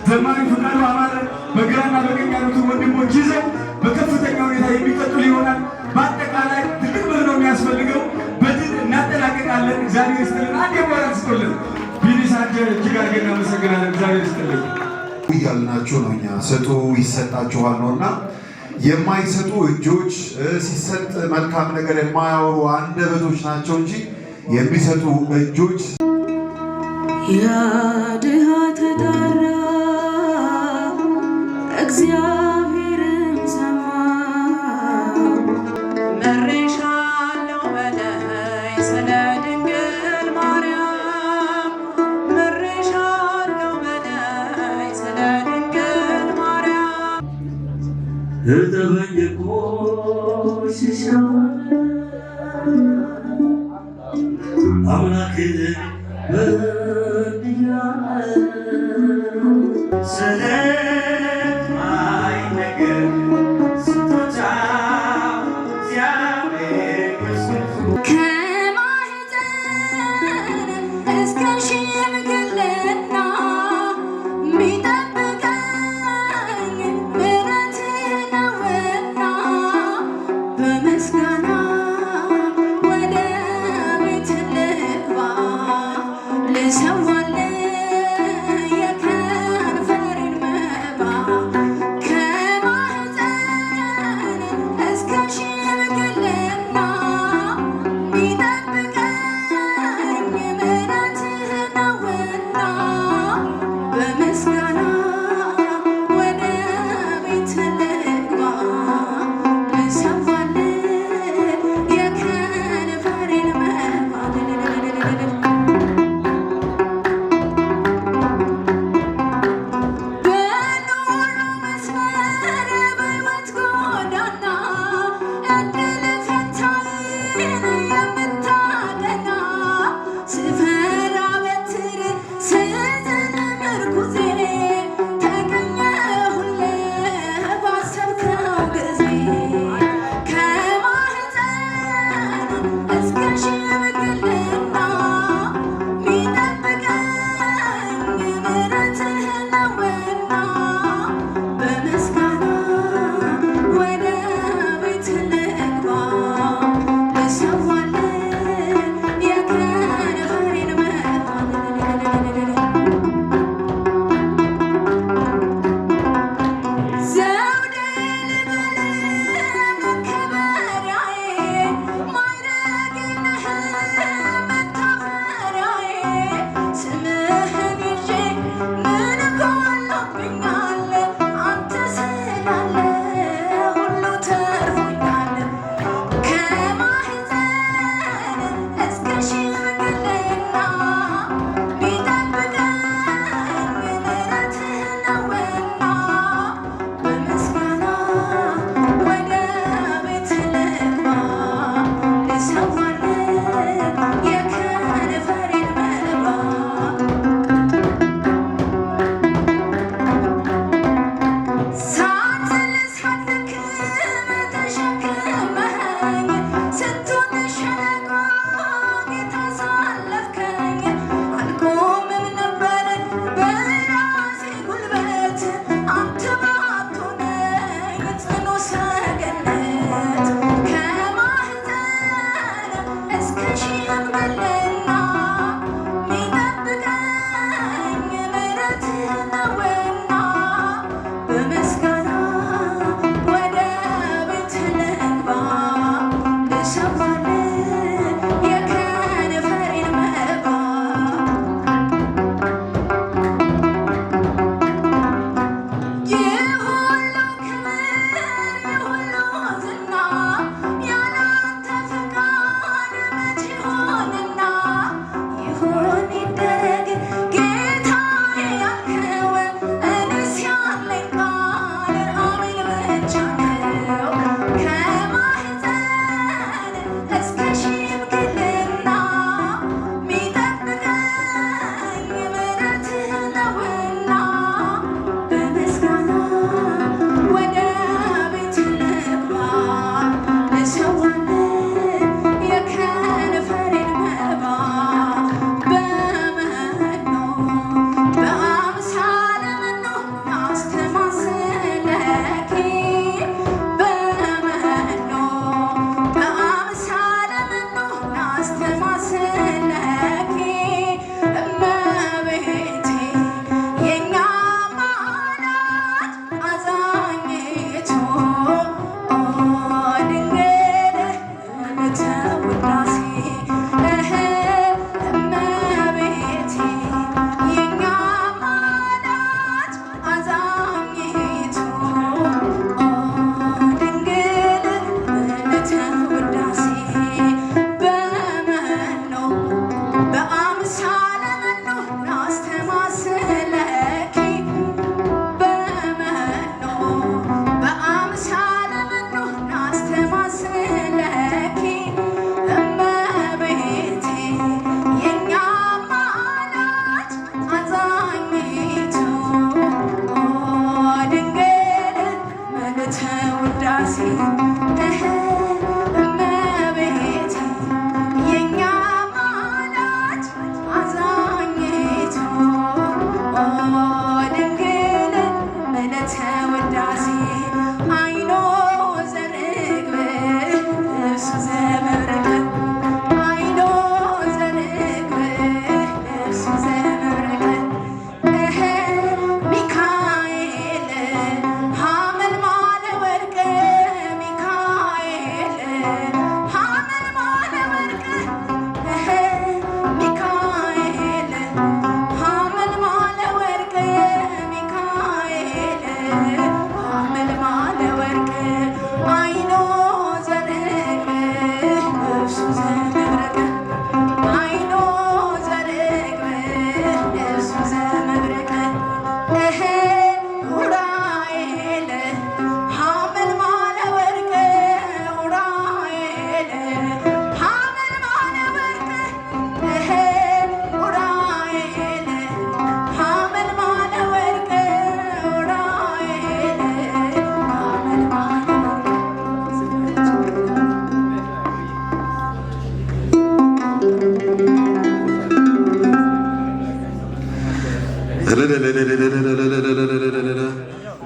ዘማሪ ፍቃዱ አማረ በግራና በቀኝ ያሉትን ወንድሞች ይዘው በከፍተኛ ሁኔታ የሚቀጥሉ ይሆናል። በአጠቃላይ ትልቅ ብር ነው የሚያስፈልገው። በድል እናጠናቀቃለን። እግዚአብሔር ይስጥልን። አንድ የሞራ ስጥልን። ቢኒሳጀ እጅግ አድርገን እናመሰግናለን። እግዚአብሔር ይስጥልን እያልናችሁ ነው። እኛ ስጡ ይሰጣችኋል ነውና የማይሰጡ እጆች ሲሰጥ መልካም ነገር የማያወሩ አንደበቶች ናቸው እንጂ የሚሰጡ እጆች ያድሃ ተጣራ እግዚአብሔርም ሰማ መሬሻለው በላይ ስለ ድንግል ማርያም መሬሻለው በላይ ስለ ድንግል ማርያም እተበየቆ ሲሻ አምላክ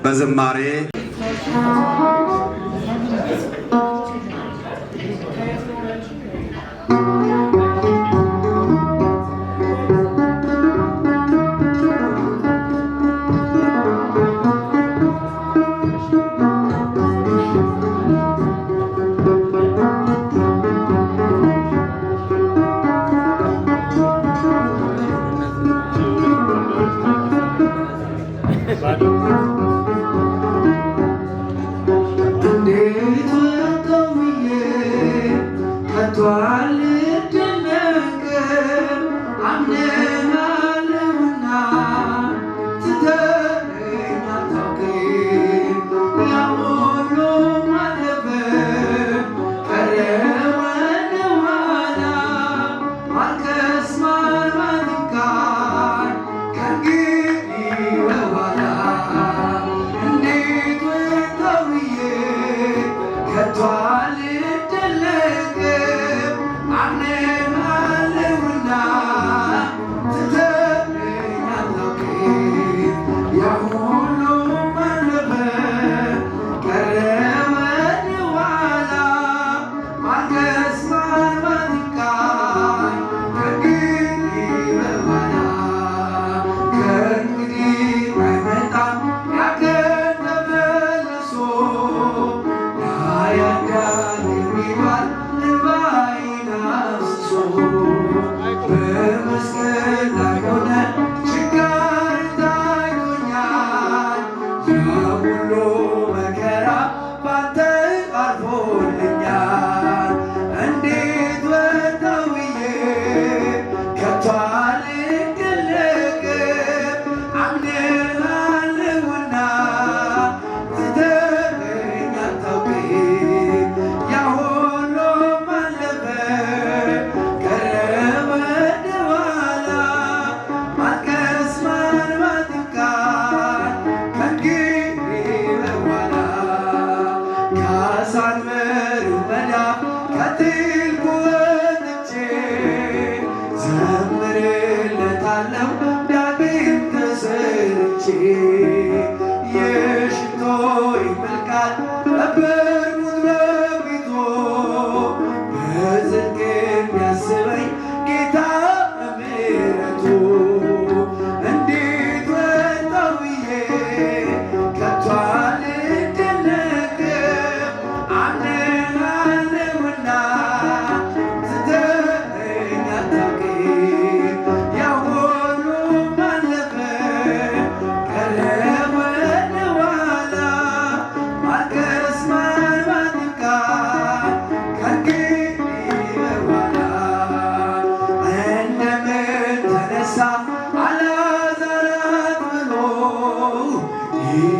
በዝማሬ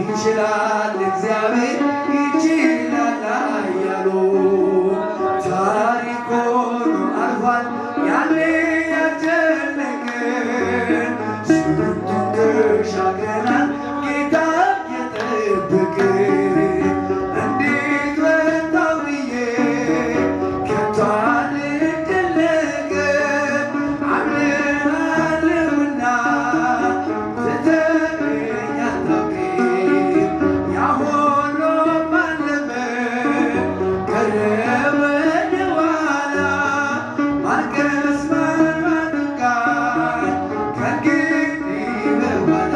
ይችላል እግዚአብሔር ይችላል አያሉ ታሪክ ሆኖ አልፏል ያኔ ያጨነቀን ስንቱን ተሻግረናል ጌታ የጠበቀን እንዴት ወጣው ብዬ ከቶ አልደነቅም አምነሃለሁና ትተኸኝ አታውቅም ያ ሁሉ አለፈ ቀረ ወደ ኋላ ማልቀስ ማልማት በቃኝ ከእንግዲህ በኋላ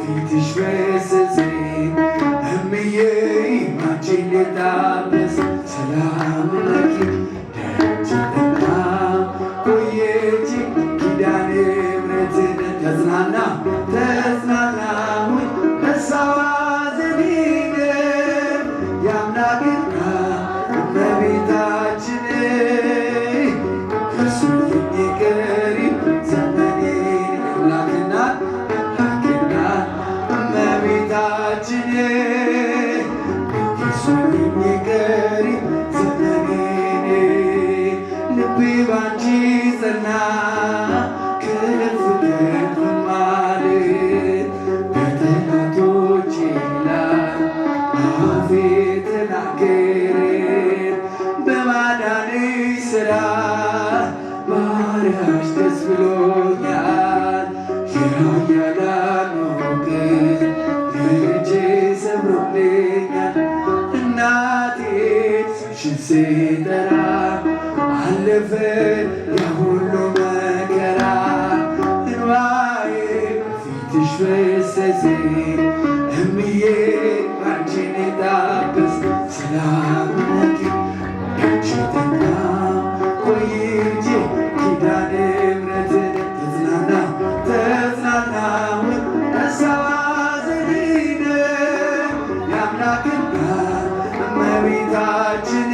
ፊትሽ ፈሰሰ እምዬ አንቺን ልታበስ ሰላም ለኪ ደጅ ጠናሁ ቆየች ኪዳነ ምሕረትን ተጽናናሁኝ ረሳሁ ሐዘኔን የአምላክና እመቤታችን ከእርሱ የሚቀር ዘመኔን የአምላክና እመቤታችን ከእርሱ የሚቀር ዘመኔን ልቤ ባንቺ ጸና ከፍ ከፍ ማለት በጠላቶቼ ላይ አፌ ተናገረ በማዳንሽ ሥራ ባሪያሽ ደስ ብሎኛል የኃያላን ሞገስ ልጄ ሰብሮልኛል እናቴ ስምሽን ስጠራ አለፈ ያ ሁሉ መከራ እንባዬ ፊትሽ ፈሰሰ እምዬ አንቺን ልታበስ ሰላም ለኪ ደጅ ጠናሁ ቆይቼ ኪዳነ ምሕረትን ተጽናናሁኝ ረሳሁ ሐዘኔን የአምላክና እመቤታችን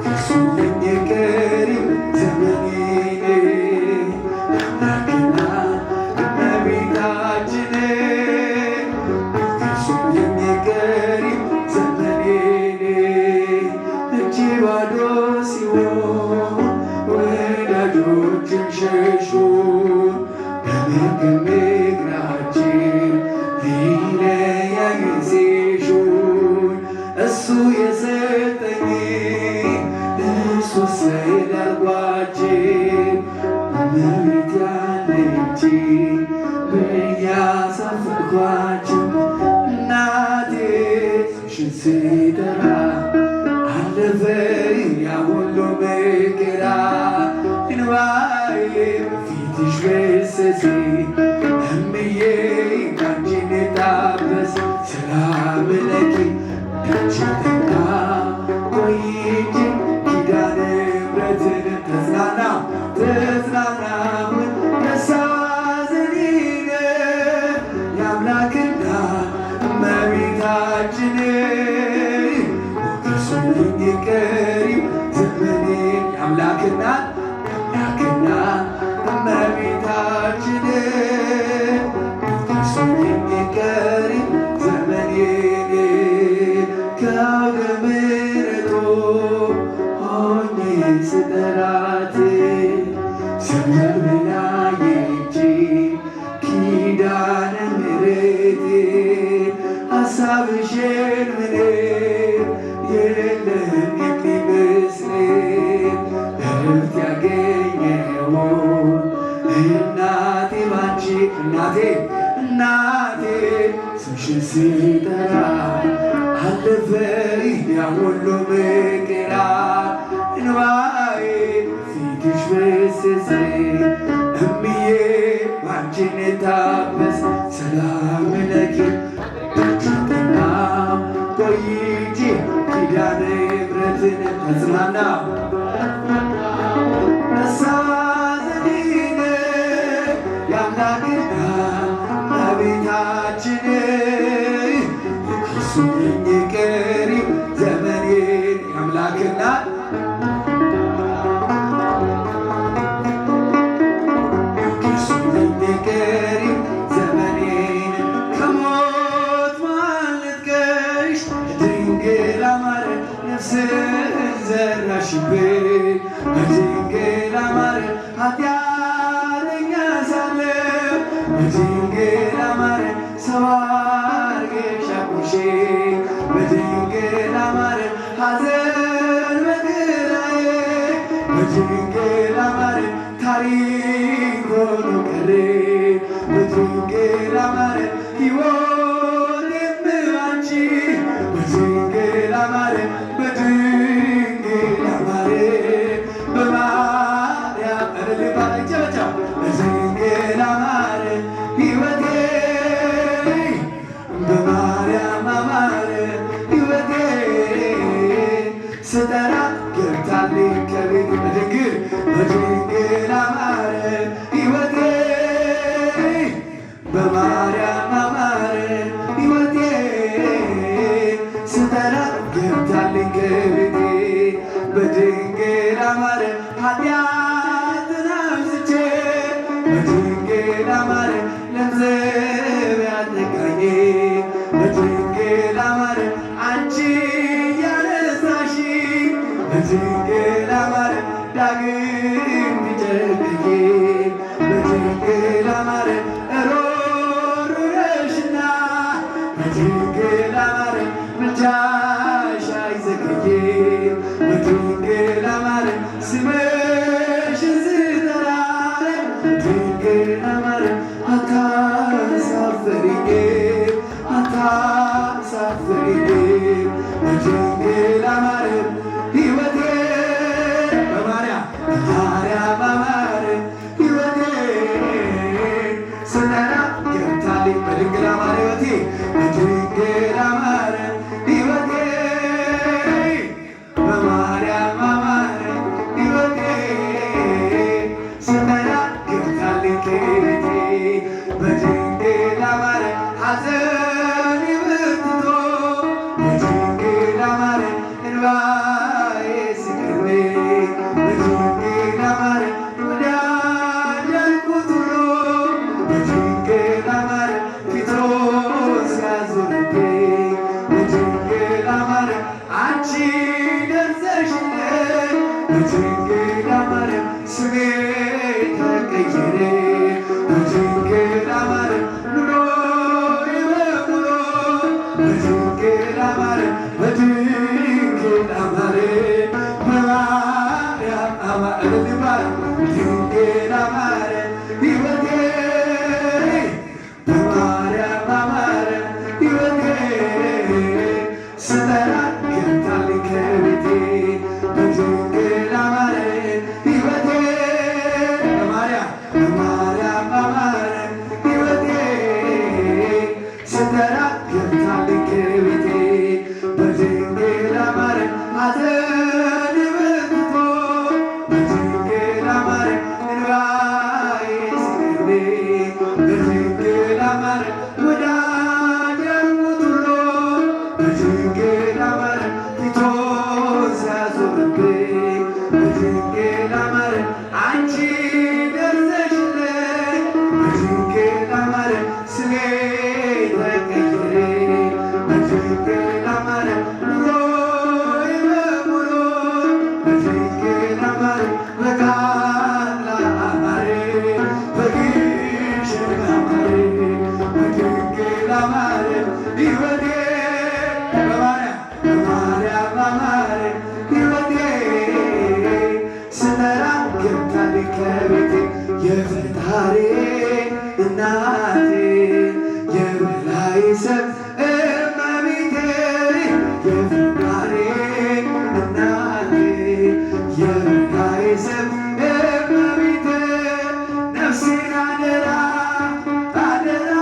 ከእርሱ የሚቀር ዘመኔን የአምላክና እመቤታችን ከእርሱ የሚቀር ዘመኔን እጄ ባዶ ሲሆን ወዳጆችም ሸሹ በመርገም እግራችን ሊለያዩን ሲሹ እሱ የሰጠኝ እሱ ወሰደ አልኳቸው እመቤት ያለች ብዬ አሳፈርኳቸው እናቴ ስምሽን ስጠራ አለፈ ያ ሁሉ መከራ እንባዬ ፊትሽ ፈሰሰ እምዬ አንቺን ልታበስ ሰላም ለኪ ደጅ ጠናሁ ቆይቼ ኪዳነ ምሕረትን ተጽናናሁኝ ረሳሁ ሐዘኔን የአምላክና እመቤታችን ከእርሱ የሚቀር ዘመኔን የአምላክና እመቤታችን ከእርሱ የሚቀር ዘመኔን ከአውደ ምሕረቱ ሆኜ ስጠራት ዘመን ብላየች ኪዳነ ምሕረት ሐሳብሽን ምንም የለም የሚመስል እረፍት ያገኘሁት እናቴ ባንቺ እናቴ ስምሽን ስጠራ አለፈ ያ ሁሉ መከራ እንባዬ ፊትሽ ፈሰሰ እምዬ አንቺን ልታበስ ሰላም ለኪ ደጅ ጠናሁ ቆይቼ ኪዳነ ምሕረትን ተጽናናሁ ረሳሁ ሐዘኔን የአምላክና እመቤታችን ከእርሱ የሚቀር ዘመኔን የአምላክና ከእርሱ የሚቀር ዘመኔን ከሞት ማልቀሽ ድንግል አማረ ነፍስን ዘራሽብኝ በድንግል አማረ ኃጢአተኛ ሳለሁ በድንግል አማረ ሰው አድርገሽ አቁምሽኝ በድንግል አማረ ሐዘን በግራዬ በድንግል አማረ ታሪክ ሆኖ ቀረ በድንግል አማረ ሕይወቴም ባንቺ በድንግል አማረ በድንግል አማረ በማርያም በድንግል አማረ ሕይወቴ በማርያም አማረ ሕይወቴ ስጠራ ገብታልኝ ከቤቴ በድንግል አማረ ኃጢአትን አብዝቼ በድንግል አማረ ገንዘብ ያጠቃኝ በድንግል አማረ አንቺ ያነሳሽ በድንግል አማረ ዳግም ቢጨንቀኝ በድንግል አማረ ሮሮ ነሽና በድንግል አማረ ምልጃሽ አይዘገይም በድንግል አማረ ስምሽን ስጠራ በድንግል አማረ አታሳፍሪኝም አታሳፍሪኝም በድንግል አማረ ሕይወቴ በማርያም አማረ ሕይወቴ ስጠራ ገብታልኝ በድንግል አማረ ሕይወቴ በድንግል አማረ ሕይወቴ በማርያም አማረ ሕይወቴ ስጠራ ገብታልኝ ከቤቴ በድንግል አማረ ሐዘኔ በርትቶ በድንግል አማረ እንባዬ ሲቀርበኝ በድንግል አማረ ወዳጅ ያልኩት ሁሉ በድንግል አማረ ፊቱ ሲያዞርብኝ በድንግል አማረ አንቺ ደርሰሽልኝ በድንግል አማረ ስሜ ተቀየረ በድንግል አማረ ኑሮዬ በሙሉ በድንግል አማረ በድንግል አማረ በማርያም አማረ በድንግል አማረ ሕይወቴ በማርያም አማረ ሕይወቴ ስጠራ ገብታልኝ ከቤቴ በድንግል አማረ ሕይወቴ በማርያም አማረ ሕይወቴ ስጠራ ገብታልኝ ከቤቴ በድንግል አማረ ሐዘኔ በርትቶ በድንግል አማረ እንባዬ ሲቀርበኝ በድንግል አማረ ወዳጅ ያልኩት ሁሉ በድንግል አማረ ፊቱ ሲያዞርብኝ በድንግል አማረ አንቺ ደርሰሽልኝ በድንግል አማረ ስሜ ተቀየረ በድንግል አማረ ኑሮዬ በሙሉ በድንግል አማረ በቃላ አማረ በግሸን አማረ በድንግል አማረ ሕይወቴ በማርያም አማረ ሕይወቴ ስጠራ ገብታልኝ ከቤቴ የፈጣሪ እናቴ የበላይ ሰብ እመቤቴ የፈጣሪ እናቴ የበላይ ሰብ እመቤቴ ነፍሴን አደራ አደራ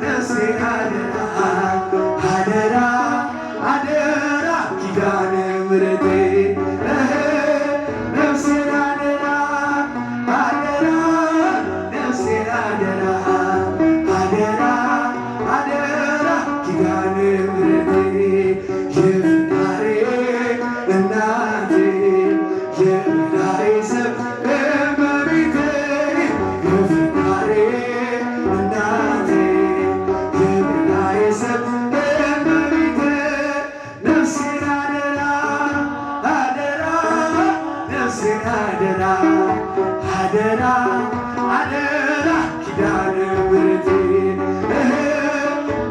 ነፍሴን አደራ አደራ አደራ ኪዳነ ምሕረቴ ነፍሴን አደራ አደራ ነፍሴን አደራ አደራ አደራ ኪዳነ ምሕረቴ የፈጣሪ እናቴ የበላይ ሰብ እመቤቴ የፈጣሪ እናቴ የበላይ ሰብ እመቤቴ ነፍሴን አደራ አደራ ነፍሴን አደራ አደራ አደራ ኪዳነ ምሕረቴ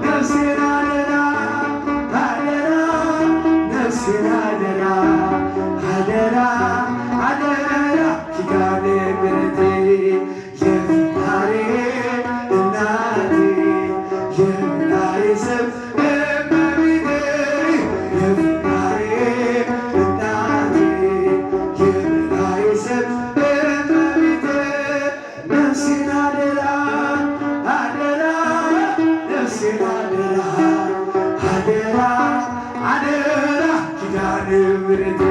ነፍሴን አደራ አደራ ነፍሴን አደራ አደራ አደራ ኪዳነ ምሕረቴ የፈጣሪ እናቴ የበላይ ሰብ እመቤቴ የፈጣሪ እናቴ የበላይ ሰብ እመቤቴ ነፍሴን አደራ አደራ ነፍሴን አደራ አደራ አደራ ኪዳነ ምሕረቴ